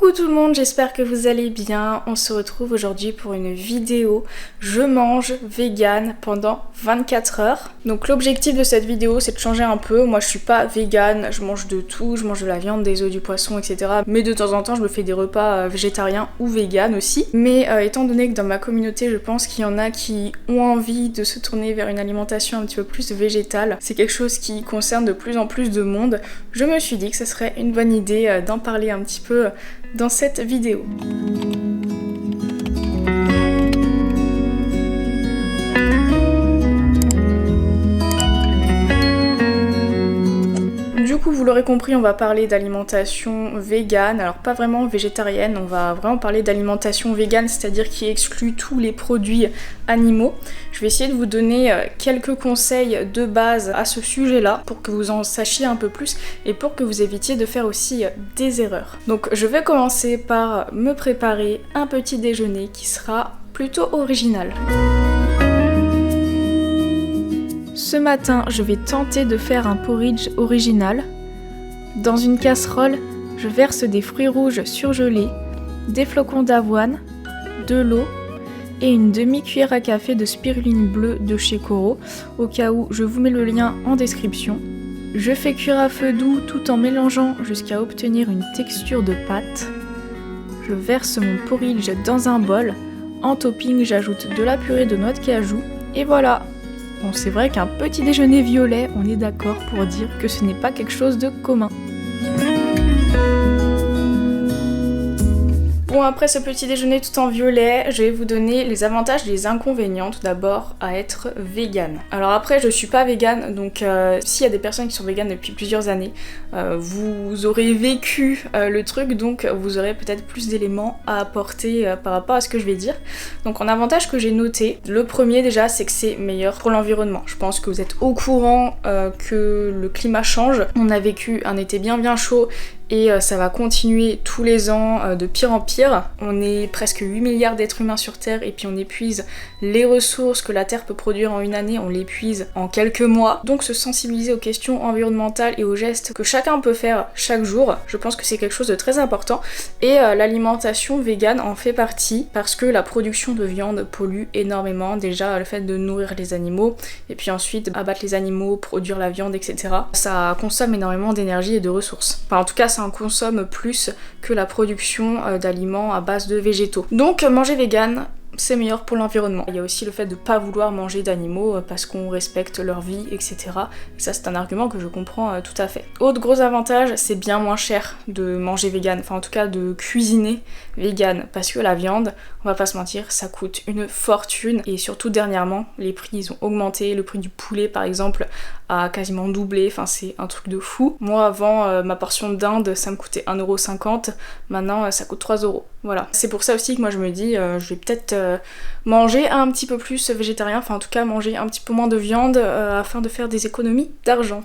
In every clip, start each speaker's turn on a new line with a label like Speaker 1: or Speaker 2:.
Speaker 1: Coucou tout le monde, j'espère que vous allez bien. On se retrouve aujourd'hui pour une vidéo je mange vegan pendant 24 heures. Donc l'objectif de cette vidéo c'est de changer un peu. Moi je suis pas vegan, je mange de tout, je mange de la viande, des œufs, du poisson, etc. Mais de temps en temps je me fais des repas végétariens ou vegan aussi. Mais étant donné que dans ma communauté je pense qu'il y en a qui ont envie de se tourner vers une alimentation un petit peu plus végétale, c'est quelque chose qui concerne de plus en plus de monde, je me suis dit que ce serait une bonne idée d'en parler un petit peu dans cette vidéo. Du coup, vous l'aurez compris, on va parler d'alimentation végane, alors pas vraiment végétarienne, on va vraiment parler d'alimentation végane, c'est-à-dire qui exclut tous les produits animaux. Je vais essayer de vous donner quelques conseils de base à ce sujet-là pour que vous en sachiez un peu plus et pour que vous évitiez de faire aussi des erreurs. Donc je vais commencer par me préparer un petit déjeuner qui sera plutôt original. Ce matin, je vais tenter de faire un porridge original. Dans une casserole, je verse des fruits rouges surgelés, des flocons d'avoine, de l'eau et une demi-cuillère à café de spiruline bleue de chez Coro. Au cas où, je vous mets le lien en description. Je fais cuire à feu doux tout en mélangeant jusqu'à obtenir une texture de pâte. Je verse mon porridge dans un bol. En topping, j'ajoute de la purée de noix de cajou. Et voilà! Bon, c'est vrai qu'un petit déjeuner violet, on est d'accord pour dire que ce n'est pas quelque chose de commun. Bon, après ce petit déjeuner tout en violet, je vais vous donner les avantages et les inconvénients tout d'abord à être vegan. Alors après, je suis pas vegan, donc s'il y a des personnes qui sont véganes depuis plusieurs années, vous aurez vécu le truc, donc vous aurez peut-être plus d'éléments à apporter par rapport à ce que je vais dire. Donc en avantage que j'ai noté, le premier déjà, c'est que c'est meilleur pour l'environnement. Je pense que vous êtes au courant que le climat change. On a vécu un été bien chaud et ça va continuer tous les ans de pire en pire. On est presque 8 milliards d'êtres humains sur Terre et puis on épuise les ressources que la Terre peut produire en une année, on l'épuise en quelques mois. Donc se sensibiliser aux questions environnementales et aux gestes que chacun peut faire chaque jour, je pense que c'est quelque chose de très important. Et l'alimentation végane en fait partie parce que la production de viande pollue énormément. Déjà le fait de nourrir les animaux et puis ensuite abattre les animaux, produire la viande, etc. Ça consomme énormément d'énergie et de ressources. Enfin en tout cas ça en consomme plus que la production d'aliments à base de végétaux. Donc manger vegan, c'est meilleur pour l'environnement. Il y a aussi le fait de pas vouloir manger d'animaux parce qu'on respecte leur vie, etc. Et ça c'est un argument que je comprends tout à fait. Autre gros avantage, c'est bien moins cher de manger vegan, enfin en tout cas de cuisiner vegan, parce que la viande, on va pas se mentir, ça coûte une fortune et surtout dernièrement, les prix ils ont augmenté, le prix du poulet par exemple a quasiment doublé, enfin c'est un truc de fou. Moi avant ma portion de dinde ça me coûtait 1,50€, maintenant ça coûte 3€. Voilà. C'est pour ça aussi que moi je me dis je vais peut-être manger un petit peu plus végétarien, enfin en tout cas manger un petit peu moins de viande afin de faire des économies d'argent.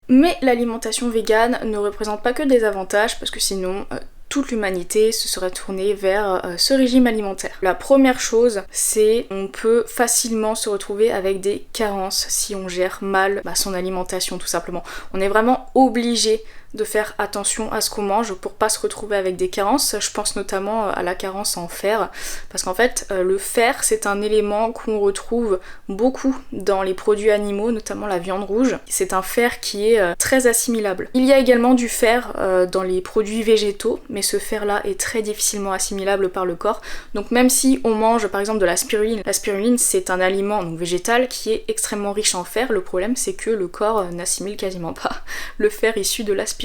Speaker 1: Mais l'alimentation végane ne représente pas que des avantages parce que sinon toute l'humanité se serait tournée vers ce régime alimentaire. La première chose, c'est on peut facilement se retrouver avec des carences si on gère mal son alimentation tout simplement. On est vraiment obligé de faire attention à ce qu'on mange pour pas se retrouver avec des carences. Je pense notamment à la carence en fer, parce qu'en fait le fer c'est un élément qu'on retrouve beaucoup dans les produits animaux, notamment la viande rouge. C'est un fer qui est très assimilable. Il y a également du fer dans les produits végétaux, mais ce fer là est très difficilement assimilable par le corps. Donc même si on mange par exemple de la spiruline c'est un aliment donc végétal qui est extrêmement riche en fer. Le problème c'est que le corps n'assimile quasiment pas le fer issu de la spiruline.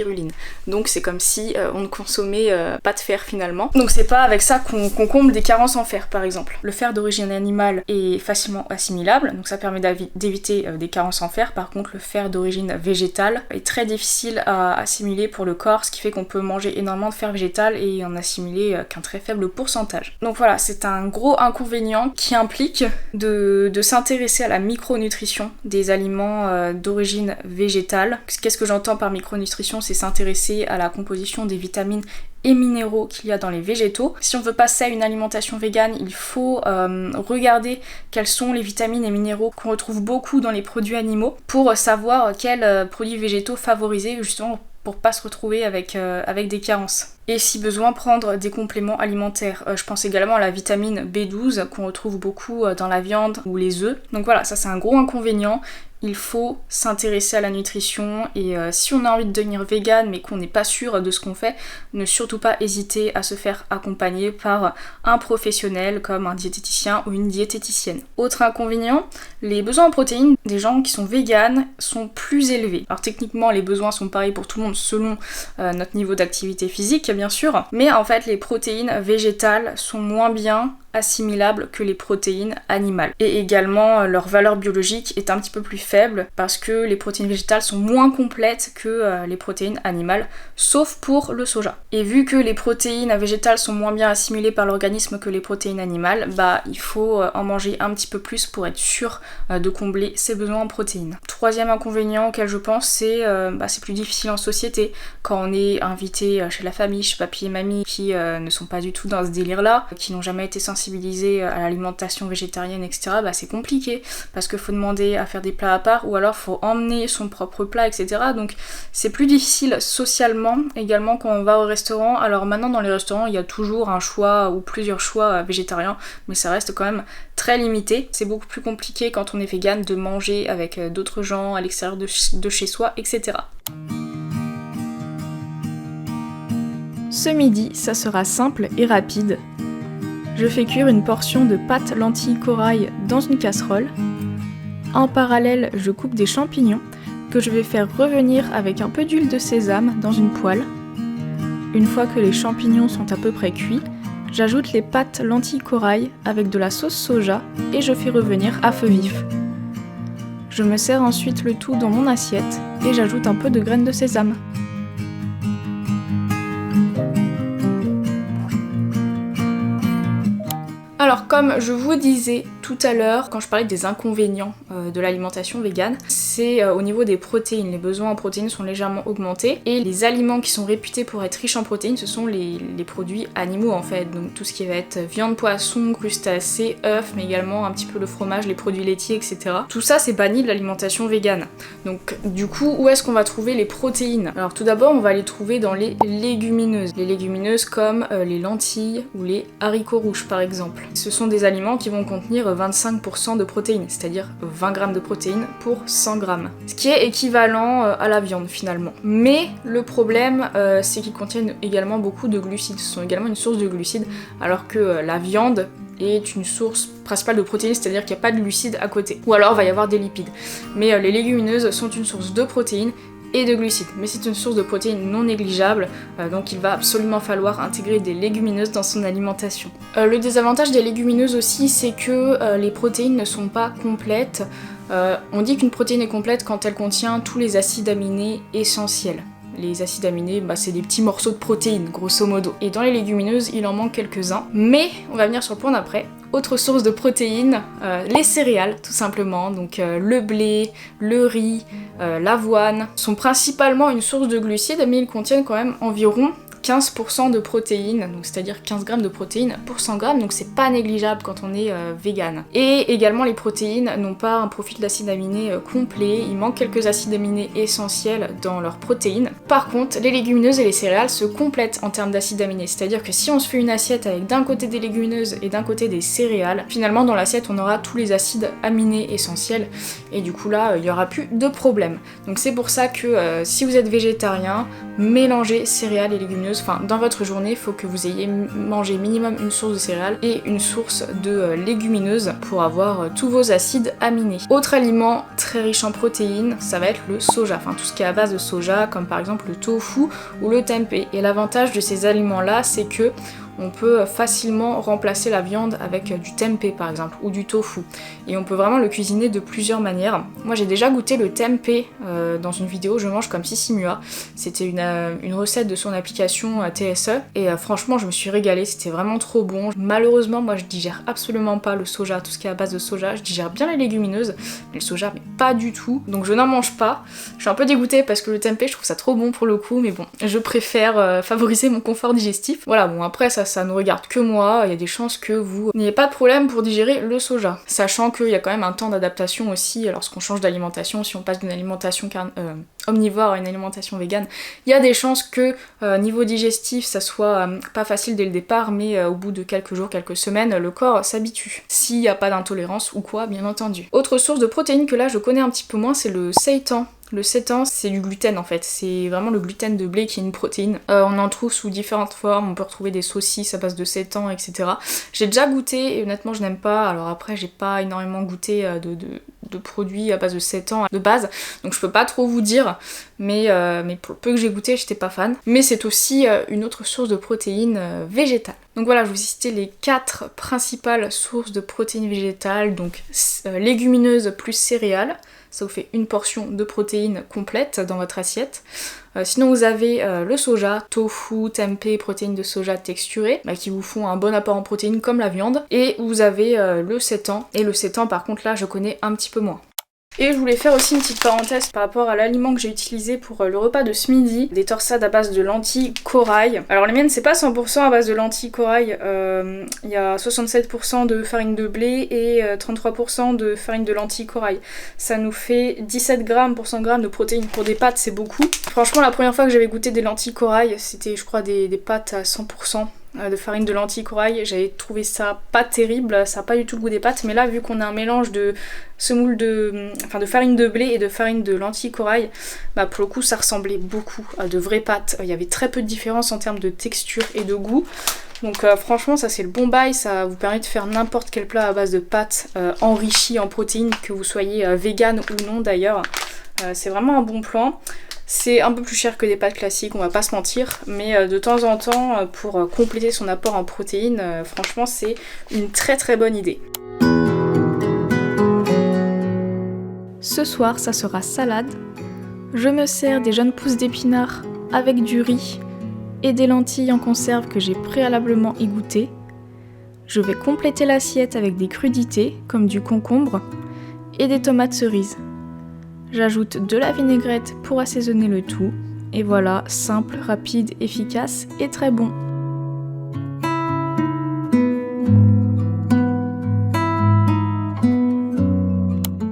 Speaker 1: Donc c'est comme si on ne consommait pas de fer finalement. Donc c'est pas avec ça qu'on comble des carences en fer par exemple. Le fer d'origine animale est facilement assimilable, donc ça permet d'éviter des carences en fer. Par contre le fer d'origine végétale est très difficile à assimiler pour le corps, ce qui fait qu'on peut manger énormément de fer végétal et en assimiler qu'un très faible pourcentage. Donc voilà, c'est un gros inconvénient qui implique de s'intéresser à la micronutrition des aliments d'origine végétale. Qu'est-ce que j'entends par micronutrition ? C'est s'intéresser à la composition des vitamines et minéraux qu'il y a dans les végétaux. Si on veut passer à une alimentation végane, il faut regarder quels sont les vitamines et minéraux qu'on retrouve beaucoup dans les produits animaux pour savoir quels produits végétaux favoriser justement pour pas se retrouver avec des carences. Et si besoin, prendre des compléments alimentaires. Je pense également à la vitamine B12 qu'on retrouve beaucoup dans la viande ou les œufs. Donc voilà, ça c'est un gros inconvénient. Il faut s'intéresser à la nutrition et si on a envie de devenir vegan mais qu'on n'est pas sûr de ce qu'on fait, ne surtout pas hésiter à se faire accompagner par un professionnel comme un diététicien ou une diététicienne. Autre inconvénient, les besoins en protéines des gens qui sont véganes sont plus élevés. Alors techniquement les besoins sont pareils pour tout le monde selon notre niveau d'activité physique bien sûr, mais en fait les protéines végétales sont moins bien assimilables que les protéines animales. Et également leur valeur biologique est un petit peu plus faible parce que les protéines végétales sont moins complètes que les protéines animales, sauf pour le soja. Et vu que les protéines végétales sont moins bien assimilées par l'organisme que les protéines animales, bah il faut en manger un petit peu plus pour être sûr de combler ses besoins en protéines. Troisième inconvénient auquel je pense, c'est plus difficile en société quand on est invité chez la famille, chez papy et mamie qui ne sont pas du tout dans ce délire-là, qui n'ont jamais été sensibilisés à l'alimentation végétarienne, etc., bah c'est compliqué parce qu'il faut demander à faire des plats à part ou alors faut emmener son propre plat, etc. Donc c'est plus difficile socialement également quand on va au restaurant. Alors maintenant dans les restaurants il y a toujours un choix ou plusieurs choix végétariens, mais ça reste quand même très limité. C'est beaucoup plus compliqué quand on est vegan de manger avec d'autres gens à l'extérieur de chez soi, etc. Ce midi, ça sera simple et rapide. Je fais cuire une portion de pâte lentilles corail dans une casserole. En parallèle, je coupe des champignons que je vais faire revenir avec un peu d'huile de sésame dans une poêle. Une fois que les champignons sont à peu près cuits, j'ajoute les pâtes lentilles corail avec de la sauce soja et je fais revenir à feu vif. Je me sers ensuite le tout dans mon assiette et j'ajoute un peu de graines de sésame. Alors comme je vous disais tout à l'heure, quand je parlais des inconvénients de l'alimentation végane, c'est au niveau des protéines. Les besoins en protéines sont légèrement augmentés et les aliments qui sont réputés pour être riches en protéines, ce sont les produits animaux en fait. Donc tout ce qui va être viande, poisson, crustacés, œufs, mais également un petit peu le fromage, les produits laitiers, etc. Tout ça c'est banni de l'alimentation végane. Donc du coup, où est-ce qu'on va trouver les protéines? Alors tout d'abord, on va les trouver dans les légumineuses. Les légumineuses comme les lentilles ou les haricots rouges par exemple. Ce sont des aliments qui vont contenir 25% de protéines, c'est-à-dire 20 grammes de protéines pour 100 grammes. Ce qui est équivalent à la viande finalement. Mais le problème, c'est qu'ils contiennent également beaucoup de glucides. Ce sont également une source de glucides, alors que la viande est une source principale de protéines, c'est-à-dire qu'il n'y a pas de glucides à côté. Ou alors il va y avoir des lipides. Mais les légumineuses sont une source de protéines et de glucides, mais c'est une source de protéines non négligeable, donc il va absolument falloir intégrer des légumineuses dans son alimentation. Le désavantage des légumineuses aussi, c'est que les protéines ne sont pas complètes. On dit qu'une protéine est complète quand elle contient tous les acides aminés essentiels. Les acides aminés, c'est des petits morceaux de protéines, grosso modo. Et dans les légumineuses, il en manque quelques-uns. Mais, on va venir sur le point d'après. Autre source de protéines, les céréales, tout simplement. Donc le blé, le riz, l'avoine sont principalement une source de glucides, mais ils contiennent quand même environ 15% de protéines, donc c'est-à-dire 15 grammes de protéines pour 100 grammes, donc c'est pas négligeable quand on est vegan. Et également les protéines n'ont pas un profil d'acides aminés complet, il manque quelques acides aminés essentiels dans leurs protéines. Par contre, les légumineuses et les céréales se complètent en termes d'acides aminés, c'est-à-dire que si on se fait une assiette avec d'un côté des légumineuses et d'un côté des céréales, finalement dans l'assiette on aura tous les acides aminés essentiels, et du coup là il n'y aura plus de problème. Donc c'est pour ça que si vous êtes végétarien, mélangez céréales et légumineuses. Enfin, dans votre journée, il faut que vous ayez mangé minimum une source de céréales et une source de légumineuses pour avoir tous vos acides aminés. Autre aliment très riche en protéines, ça va être le soja. Enfin, tout ce qui est à base de soja, comme par exemple le tofu ou le tempeh. Et l'avantage de ces aliments-là, c'est que on peut facilement remplacer la viande avec du tempeh par exemple ou du tofu, et on peut vraiment le cuisiner de plusieurs manières. Moi j'ai déjà goûté le tempeh dans une vidéo Je mange comme Sissi Mua, c'était une recette de son application TSE et franchement je me suis régalée, c'était vraiment trop bon. Malheureusement moi je digère absolument pas le soja, tout ce qui est à base de soja, je digère bien les légumineuses mais le soja mais pas du tout, donc je n'en mange pas. Je suis un peu dégoûtée parce que le tempeh je trouve ça trop bon pour le coup, mais bon je préfère favoriser mon confort digestif. Voilà, bon après ça ne regarde que moi, il y a des chances que vous n'ayez pas de problème pour digérer le soja. Sachant qu'il y a quand même un temps d'adaptation aussi lorsqu'on change d'alimentation, si on passe d'une alimentation omnivore à une alimentation végane, il y a des chances que niveau digestif ça soit pas facile dès le départ, mais au bout de quelques jours, quelques semaines, le corps s'habitue. S'il n'y a pas d'intolérance ou quoi, bien entendu. Autre source de protéines que là je connais un petit peu moins, c'est le seitan. Le seitan, c'est du gluten en fait, c'est vraiment le gluten de blé qui est une protéine. On en trouve sous différentes formes, on peut retrouver des saucisses à base de seitan, etc. J'ai déjà goûté et honnêtement je n'aime pas, alors après j'ai pas énormément goûté de produits à base de seitan de base, donc je peux pas trop vous dire, mais pour le peu que j'ai goûté, j'étais pas fan. Mais c'est aussi une autre source de protéines végétales. Donc voilà, je vous ai cité les 4 principales sources de protéines végétales, donc légumineuses plus céréales. Ça vous fait une portion de protéines complète dans votre assiette. Sinon vous avez le soja, tofu, tempeh, protéines de soja texturées, qui vous font un bon apport en protéines comme la viande. Et vous avez le seitan. Et le seitan par contre là je connais un petit peu moins. Et je voulais faire aussi une petite parenthèse par rapport à l'aliment que j'ai utilisé pour le repas de ce midi, des torsades à base de lentilles corail. Alors les miennes c'est pas 100% à base de lentilles corail, il y a 67% de farine de blé et 33% de farine de lentilles corail. Ça nous fait 17 grammes pour 100 grammes de protéines. Pour des pâtes c'est beaucoup. Franchement la première fois que j'avais goûté des lentilles corail, c'était je crois des pâtes à 100%. De farine de lentilles corail, j'avais trouvé ça pas terrible, ça a pas du tout le goût des pâtes, mais là vu qu'on a un mélange de semoule de farine de blé et de farine de lentilles corail, pour le coup ça ressemblait beaucoup à de vraies pâtes, il y avait très peu de différence en termes de texture et de goût. Donc franchement ça c'est le bon bail, ça vous permet de faire n'importe quel plat à base de pâtes enrichi en protéines, que vous soyez vegan ou non d'ailleurs, c'est vraiment un bon plan. C'est un peu plus cher que des pâtes classiques, on va pas se mentir, mais de temps en temps, pour compléter son apport en protéines, franchement c'est une très très bonne idée. Ce soir, ça sera salade. Je me sers des jeunes pousses d'épinards avec du riz et des lentilles en conserve que j'ai préalablement égouttées. Je vais compléter l'assiette avec des crudités comme du concombre et des tomates cerises. J'ajoute de la vinaigrette pour assaisonner le tout. Et voilà, simple, rapide, efficace et très bon.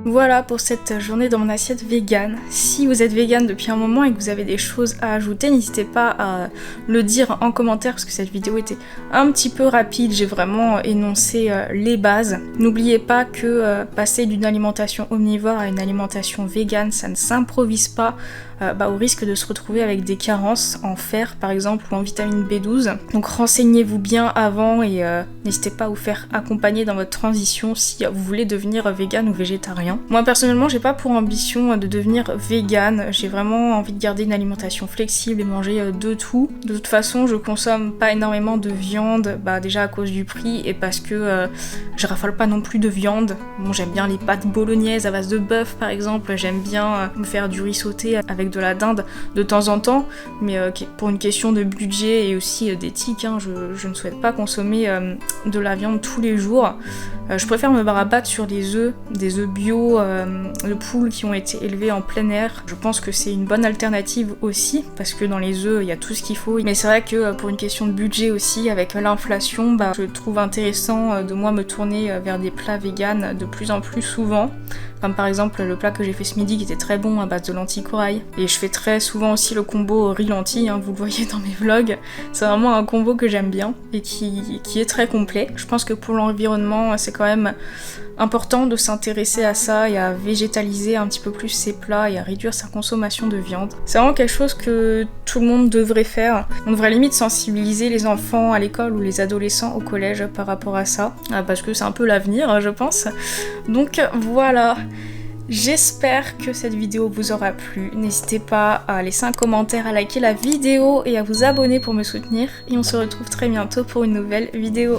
Speaker 1: Voilà pour cette journée dans mon assiette vegan. Si vous êtes vegan depuis un moment et que vous avez des choses à ajouter, n'hésitez pas à le dire en commentaire parce que cette vidéo était un petit peu rapide, j'ai vraiment énoncé les bases. N'oubliez pas que passer d'une alimentation omnivore à une alimentation vegan, ça ne s'improvise pas, au risque de se retrouver avec des carences en fer par exemple ou en vitamine B12. Donc renseignez-vous bien avant et n'hésitez pas à vous faire accompagner dans votre transition si vous voulez devenir vegan ou végétarien. Moi personnellement j'ai pas pour ambition de devenir vegan, j'ai vraiment envie de garder une alimentation flexible et manger de tout. De toute façon je consomme pas énormément de viande, déjà à cause du prix et parce que je raffole pas non plus de viande. Bon j'aime bien les pâtes bolognaises à base de bœuf par exemple, j'aime bien me faire du riz sauté avec de la dinde de temps en temps, mais pour une question de budget et aussi d'éthique, je ne souhaite pas consommer de la viande tous les jours. Je préfère me rabattre sur des œufs bio de poules qui ont été élevés en plein air. Je pense que c'est une bonne alternative aussi, parce que dans les œufs, il y a tout ce qu'il faut. Mais c'est vrai que pour une question de budget aussi, avec l'inflation, je trouve intéressant de moi me tourner vers des plats véganes de plus en plus souvent. Comme par exemple le plat que j'ai fait ce midi qui était très bon à base de lentilles corail. Et je fais très souvent aussi le combo riz-lentilles, vous le voyez dans mes vlogs. C'est vraiment un combo que j'aime bien et qui est très complet. Je pense que pour l'environnement, c'est quand même important de s'intéresser à ça et à végétaliser un petit peu plus ses plats et à réduire sa consommation de viande. C'est vraiment quelque chose que tout le monde devrait faire. On devrait limite sensibiliser les enfants à l'école ou les adolescents au collège par rapport à ça, parce que c'est un peu l'avenir, je pense. Donc voilà. J'espère que cette vidéo vous aura plu. N'hésitez pas à laisser un commentaire, à liker la vidéo et à vous abonner pour me soutenir. Et on se retrouve très bientôt pour une nouvelle vidéo.